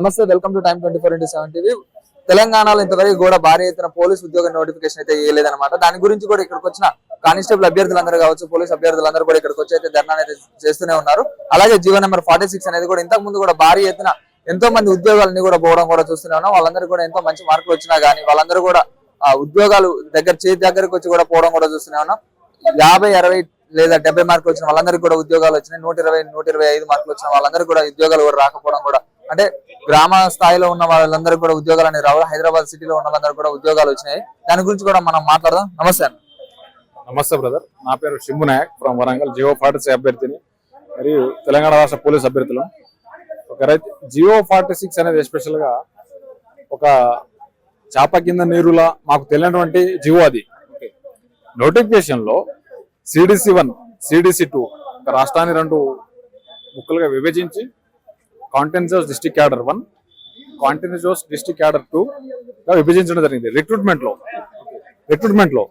నమస్తే, welcome to time 24/7 TV. తెలంగాణలో ఇంతవరకు కూడా భారీ ఎత్తున పోలీస్ ఉద్యోగ నోటిఫికేషన్ అయితే ఇవ్వలేదన్నమాట. దాని గురించి కూడా ఇక్కడికి వచ్చిన కానిస్టేబుల్ అభ్యర్థులందరూ కావచ్చు, పోలీస్ అభ్యర్థులందరూ కూడా ఇక్కడికి వచ్చి అయితే ధర్నా అయితే చేస్తూనే ఉన్నారు. అలాగే జీవో నెంబర్ 46 అనేది కూడా ఇంతకు ముందు కూడా భారీ ఎత్తున ఎంతో మంది ఉద్యోగాలని కూడా పోవడం కూడా చూస్తూనే ఉన్నాం. వాళ్ళందరూ కూడా ఎంతో మంచి మార్కులు వచ్చినా గానీ వాళ్ళందరూ కూడా ఉద్యోగాలు చేతి దగ్గరకు వచ్చి కూడా పోవడం కూడా చూస్తూనే ఉన్నాం. 50, 60 లేదా 70 మార్కులు వచ్చిన వాళ్ళందరికీ కూడా ఉద్యోగాలు వచ్చినాయి. 120, 125 మార్కులు వచ్చిన వాళ్ళందరూ కూడా ఉద్యోగాలు కూడా రాకపోవడం కూడా, అంటే గ్రామ స్థాయిలో ఉన్న వాళ్ళందరూ కూడా ఉద్యోగాలు అనేది రావు. హైదరాబాద్ సిటీలో ఉన్న వాళ్ళందరూ కూడా ఉద్యోగాలు వచ్చినాయి. దాని గురించి కూడా మనం మాట్లాడదాం. నమస్తే అన్న. నమస్తే బ్రదర్, నా పేరు శంభు నాయక్ ఫ్రమ్ వరంగల్. జియో 46 అభ్యర్థిని మరియు తెలంగాణ రాష్ట్ర పోలీస్ అభ్యర్థులు. జియో 46 అనేది ఎస్పెషల్ గా ఒక చాప కింద నీరులా మాకు తెలియనటువంటి జియో. అది నోటిఫికేషన్ లో CDC 1, CDC 2 రాష్ట్రాన్ని 2 ముక్కలుగా విభజించి continuous district cadre 1, continuous district cadre 2 గా విభజించడం జరిగింది రిక్రూట్మెంట్ లో.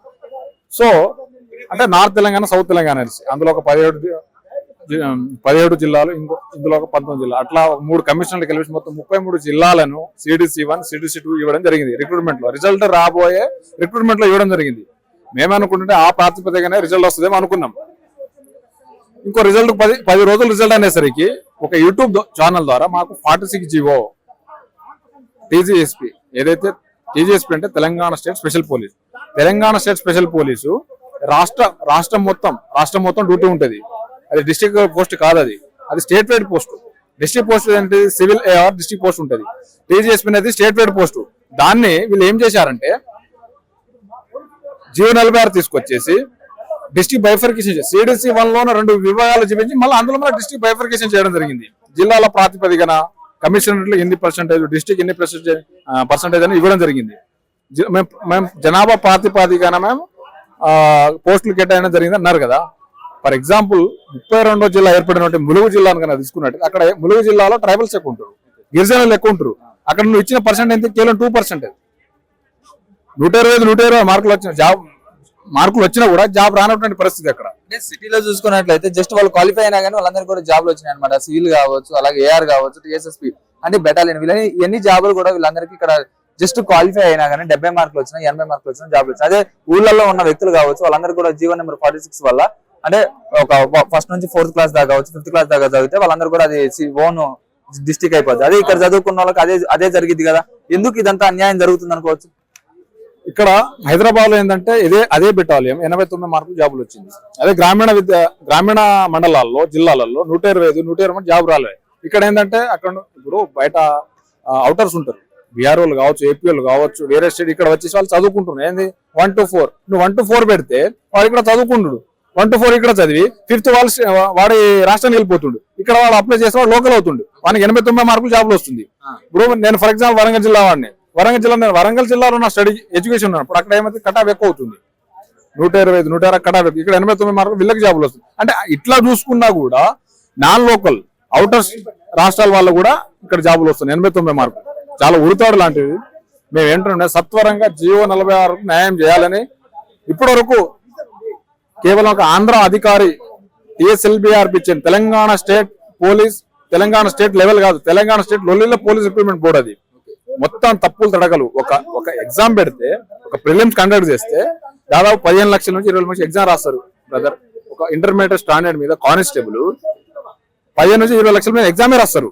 సో అంటే నార్త్ తెలంగాణ, సౌత్ తెలంగాణ అందులో ఒక 17 జిల్లాలు, ఇందులో ఒక 19 జిల్లాలు, అట్లా 3 కమిషనర్లు కలిపి మొత్తం 33 జిల్లాలను CDC 1, CDC 2 ఇవ్వడం జరిగింది. రిక్రూట్మెంట్ లో రిజల్ట్ రాబోయే రిక్రూట్మెంట్ లో ఇవ్వడం జరిగింది. మేమనుకుంటుంటే ఆ ప్రాతిపదికనే రిజల్ట్ వస్తుందేమో అనుకున్నాం. ఇంకో రిజల్ట్ 10 రోజులు రిజల్ట్ అనేసరికి ఒక యూట్యూబ్ ఛానల్ ద్వారా మాకు 46 జీవో TGSP, ఏదైతే TGSP అంటే Telangana state special police, Telangana state special police రాష్ట్రం మొత్తం డ్యూటీ ఉంటుంది. అది డిస్ట్రిక్ట్ పోస్ట్ కాదు, అది state wide post. District post అంటే సివిల్ AR డిస్ట్రిక్ట్ పోస్ట్ ఉంటుంది. TGSP అనేది స్టేట్ వైడ్ పోస్ట్. దాన్ని వీళ్ళు ఏం చేశారంటే జీవో 46 తీసుకొచ్చేసి డిస్ట్రిక్ట్ బైఫర్కేషన్, CDC 1 లోనే 2 విభాగాలు చూపించి మళ్ళీ అందులో మన డిస్ట్రిక్ట్ బైఫర్కేషన్ చేయడం జరిగింది. జిల్లాల ప్రాతిపదికన కమిషనర్లు ఎన్ని %, డిస్ట్రిక్ట్ ఎన్ని % అని ఇవ్వడం జరిగింది. మేము జనాభా ప్రాతిపదికన మేము పోస్టులు కేటాయించడం జరిగింది అన్నారు కదా. ఫర్ ఎగ్జాంపుల్ 32వ జిల్లా ఏర్పడినటువంటి ములుగు జిల్లాను కన్నా తీసుకున్నట్టు, అక్కడ ములుగు జిల్లాలో ట్రైబల్స్ ఎక్కువ ఉంటారు, గిరిజనులు ఎక్కువ ఉంటారు. అక్కడ నువ్వు ఇచ్చిన % ఎంత? కేవలం 2%. 120 మార్కులు వచ్చినా కూడా జాబ్ రానటువంటి పరిస్థితి అక్కడ. సిటీలో చూసుకున్నట్లయితే జస్ట్ వాళ్ళు క్వాలిఫై అయినా కానీ వాళ్ళందరికీ కూడా జాబ్లు వచ్చినాయి అనమాట. సివిల్ కావచ్చు, అలాగే AR కావచ్చు, TSSP అంటే బెటాలియన్, వీళ్ళని ఎన్ని జాబులు కూడా వీళ్ళందరికీ ఇక్కడ జస్ట్ క్వాలిఫై అయినా కానీ 70 మార్కులు వచ్చినా, 80 మార్కులు వచ్చినా జాబ్లు వచ్చినాయి. అదే ఊళ్ళల్లో ఉన్న వ్యక్తులు కావచ్చు, వాళ్ళందరూ కూడా జీవో నెంబర్ 46 వల్ల అంటే ఒక ఫస్ట్ నుంచి 4th క్లాస్ దాకా కావచ్చు, 5th క్లాస్ దాకా చదివితే వాళ్ళందరూ కూడా అది ఓన్ డిస్ట్రిక్ట్ అయిపోతుంది. అదే ఇక్కడ చదువుకున్న వాళ్ళకి అదే జరిగింది కదా. ఎందుకు ఇదంతా అన్యాయం జరుగుతుంది అనుకోవచ్చు? ఇక్కడ హైదరాబాద్ లో ఏంటంటే అదే బెటాలియం 89 మార్కులు జాబులు వచ్చింది. అదే గ్రామీణ మండలాల్లో, జిల్లాలలో 120 జాబ్ రాలేదు. ఇక్కడ ఏంటంటే అక్కడ ఇప్పుడు బయట అవుటర్స్ ఉంటారు, బీఆర్ఓలు కావచ్చు, ఏపీఓలు కావచ్చు, వేరే స్టేట్, ఇక్కడ వచ్చేసి వాళ్ళు చదువుకుంటున్నారు. ఏంది 1 to 4, నువ్వు 1 to 4 పెడితే వాడు ఇక్కడ చదువుకుంటుడు. 1 to 4 ఇక్కడ చదివి 5th వాడి రాష్ట్రానికి వెళ్ళిపోతుండు. ఇక్కడ వాడు అప్లై చేస్తే వాడు లోకల్ అవుతుండు, వానికి 89 మార్కులు జాబులు వస్తుంది. ఇప్పుడు నేను ఫర్ ఎగ్జాంపుల్ వరంగల్ జిల్లా వాడిని, వరంగల్ జిల్లాలో నా స్టడీ ఎడ్యుకేషన్ ఉన్నాను. ఇప్పుడు అక్కడ ఏమైతే కటాఫ్ ఎక్కువ అవుతుంది, 120 కటాఫ్. ఇక్కడ 89 మార్కులు వీళ్ళకి జాబులు వస్తుంది. అంటే ఇట్లా చూసుకున్నా కూడా నాన్ లోకల్ అవుటర్స్ రాష్ట్రాల వాళ్ళు కూడా ఇక్కడ జాబులు వస్తున్నాయి. 89 మార్కులు చాలా ఉరితాడు లాంటివి. మేము ఏంటంటే సత్వరంగా జియో 46 న్యాయం చేయాలని ఇప్పటి వరకు కేవలం ఒక ఆంధ్ర అధికారి TSLBRB ఇచ్చింది. Telangana state police, Telangana state level కాదు, తెలంగాణ స్టేట్ లొల్లిలో పోలీస్ రిక్రూట్మెంట్ బోర్డు. అది మొత్తం తప్పులు తడగలు. ఒక ఎగ్జామ్ పెడితే, ఒక ప్రిలిమ్స్ కండక్ట్ చేస్తే దాదాపు 15 లక్షల నుంచి 20 లక్షలు ఎగ్జామ్ రాస్తారు బ్రదర్. ఒక ఇంటర్మీడియట్ స్టాండర్డ్ మీద కానిస్టేబుల్ 15 నుంచి 20 లక్షల మీద ఎగ్జామే రాస్తారు.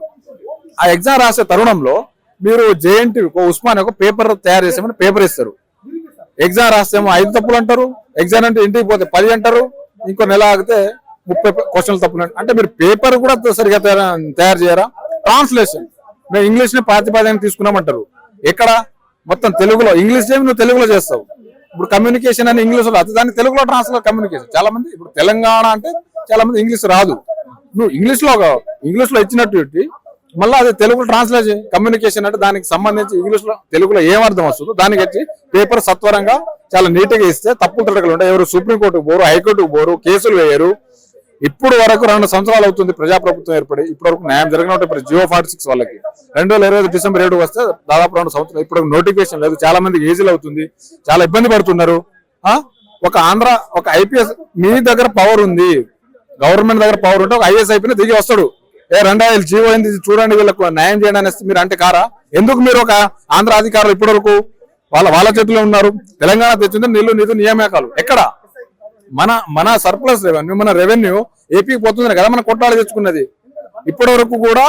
ఆ ఎగ్జామ్ రాసే తరుణంలో మీరు JNT ఉస్మాన్ ఒక పేపర్ తయారు చేసామని పేపర్ ఇస్తారు. ఎగ్జామ్ రాస్తేమో 5 తప్పులు అంటారు, ఎగ్జామ్ అంటే ఇంటికి పోతే 10 అంటారు, ఇంకో నెల ఆగితే 30 క్వశ్చన్లు తప్పులు. అంటే మీరు పేపర్ కూడా సరిగా తయారు చేయరా? ట్రాన్స్లేషన్ మేము ఇంగ్లీష్ ని ప్రాతిపదికన తీసుకున్నామంటారు. ఎక్కడ మొత్తం తెలుగులో, ఇంగ్లీష్ నువ్వు తెలుగులో చేస్తావు. ఇప్పుడు కమ్యూనికేషన్ అని ఇంగ్లీష్ లో, దాన్ని తెలుగులో ట్రాన్స్లేట్ కమ్యూనికేషన్. చాలా మంది ఇప్పుడు తెలంగాణ అంటే చాలా మంది ఇంగ్లీష్ రాదు, నువ్వు ఇంగ్లీష్ లో ఇచ్చినట్టు మళ్ళీ అది తెలుగులో ట్రాన్స్లేట్ చేయి. కమ్యూనికేషన్ అంటే దానికి సంబంధించి ఇంగ్లీష్ లో తెలుగులో ఏం అర్థం వస్తుందో దానికి వచ్చి పేపర్ సత్వరంగా చాలా నీట్ గా ఇస్తే తప్పులు తడకలు ఉంటాయి. ఎవరు సుప్రీంకోర్టుకు పోరు, హైకోర్టుకు పోరు, కేసులు వేయరు. ఇప్పుడు వరకు 2 సంవత్సరాలు అవుతుంది ప్రజాప్రభుత్వం ఏర్పడి, ఇప్పటి వరకు న్యాయం జరగనట్టు. ఇప్పుడు జియో 46 వాళ్ళకి 2025 డిసెంబర్ 7 వస్తే దాదాపు 2 సంవత్సరాలు ఇప్పుడు నోటిఫికేషన్ లేదు. చాలా మందికి ఈజీలు అవుతుంది, చాలా ఇబ్బంది పడుతున్నారు. ఒక IPS మీ దగ్గర పవర్ ఉంది, గవర్నమెంట్ దగ్గర పవర్ ఉంటే ఒక IAS అయిపోయినా దిగి వస్తాడు. రెండాయిలు జీవో అయింది చూడండి వీళ్ళకు న్యాయం చేయండి అనేసి మీరు అంటే కారా? ఎందుకు మీరు ఒక ఆంధ్ర అధికారులు ఇప్పటి వరకు వాళ్ళ చేతిలో ఉన్నారు? తెలంగాణ తెచ్చింది నిధులు నియామకాలు ఎక్కడ? మన సర్ప్లస్ రెవెన్యూ, మన రెవెన్యూ ఏపీకి పోతుంది కదా, మనం కొట్టాలి తెచ్చుకున్నది. ఇప్పటి వరకు కూడా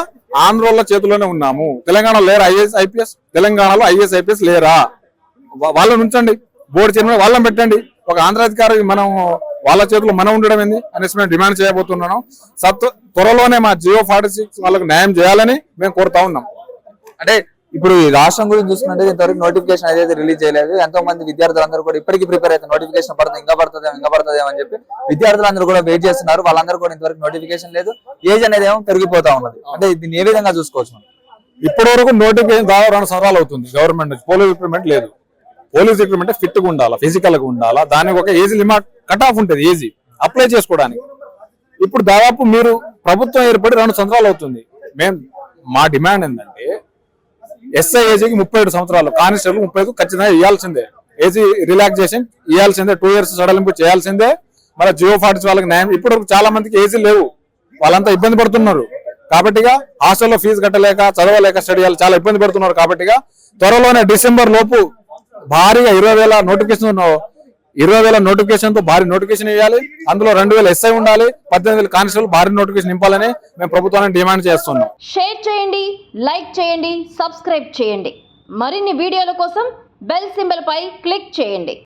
ఆంధ్రోళ్ళ చేతిలోనే ఉన్నాము. తెలంగాణలో లేరా ఐఏఎస్ ఐపీఎస్? తెలంగాణలో ఐఏఎస్ ఐపీఎస్ లేరా? వాళ్ళని ఉంచండి, బోర్డు చైర్మన్ వాళ్ళని పెట్టండి. ఒక ఆంధ్ర అధికారి మనం వాళ్ళ చేతిలో మనం ఉండడం ఏంది అనేసి మేము డిమాండ్ చేయబోతున్నాను. త్వరలోనే మా జియో 46 వాళ్ళకు న్యాయం చేయాలని మేము కోరుతా ఉన్నాం. అంటే ఇప్పుడు ఈ రాష్ట్రం గురించి చూసుకుంటే ఇంతవరకు నోటిఫికేషన్ అయితే రిలీజ్ చేయలేదు. ఎంతో మంది విద్యార్థులందరూ కూడా ఇప్పటికీ ప్రిపేర్ అవుతారు, నోటిఫికేషన్ పడుతుంది ఇంకా పడుతుందేమో అని చెప్పి విద్యార్థులందరూ కూడా వెయిట్ చేస్తున్నారు. వాళ్ళందరూ కూడా ఇంతవరకు నోటిఫికేషన్ లేదు, ఏజ్ అనేది ఏమో పెరిగిపోతా ఉన్నది. అంటే దీన్ని ఏ విధంగా చూసుకోవచ్చు? ఇప్పటి వరకు నోటిఫికేషన్ దాదాపు 2 సంవత్సరాలు అవుతుంది గవర్నమెంట్ నుంచి. పోలీస్ రిక్రూట్మెంట్ లేదు. పోలీస్ రిక్రూట్మెంట్ ఫిట్ గా ఉండాలా, ఫిజికల్ గా ఉండాలా, దానికి ఒక ఏజ్ లిమిట్ కట్ ఆఫ్ ఉంటుంది ఏజ్ అప్లై చేసుకోవడానికి. ఇప్పుడు దాదాపు మీరు ప్రభుత్వం ఏర్పడి 2 సంవత్సరాలు అవుతుంది. మా డిమాండ్ ఏంటంటే ఎస్ఐ ఏజీకి 37 సంవత్సరాలు, కానిస్టేబుల్ 35 ఖచ్చితంగా ఇవ్వాల్సిందే. ఏజీ రిలాక్సేషన్ ఇవ్వాల్సిందే, 2 years సడలింపు చేయాల్సిందే. మన జియో 46 వాళ్ళకి న్యాయం. ఇప్పుడు చాలా మందికి ఏజీ లేవు, వాళ్ళంతా ఇబ్బంది పడుతున్నారు. కాబట్టిగా హాస్టల్లో ఫీజు కట్టలేక, చదవలేక, స్టడీ చేయాలి, చాలా ఇబ్బంది పడుతున్నారు. కాబట్టిగా త్వరలోనే డిసెంబర్ లోపు భారీగా 20,000 నోటిఫికేషన్ తో భారీ నోటిఫికేషన్ ఇవ్వాలి. అందులో 2,000 ఎస్ఐ ఉండాలి, 18,000 కానిస్టేబుల్ భారీ నోటిఫికేషన్ నింపాలని మేము ప్రభుత్వాన్ని డిమాండ్ చేస్తున్నాం. షేర్ చేయండి, లైక్ చేయండి, సబ్స్క్రైబ్ చేయండి. మరిన్ని వీడియోల కోసం బెల్ సింబల్ పై క్లిక్ చేయండి.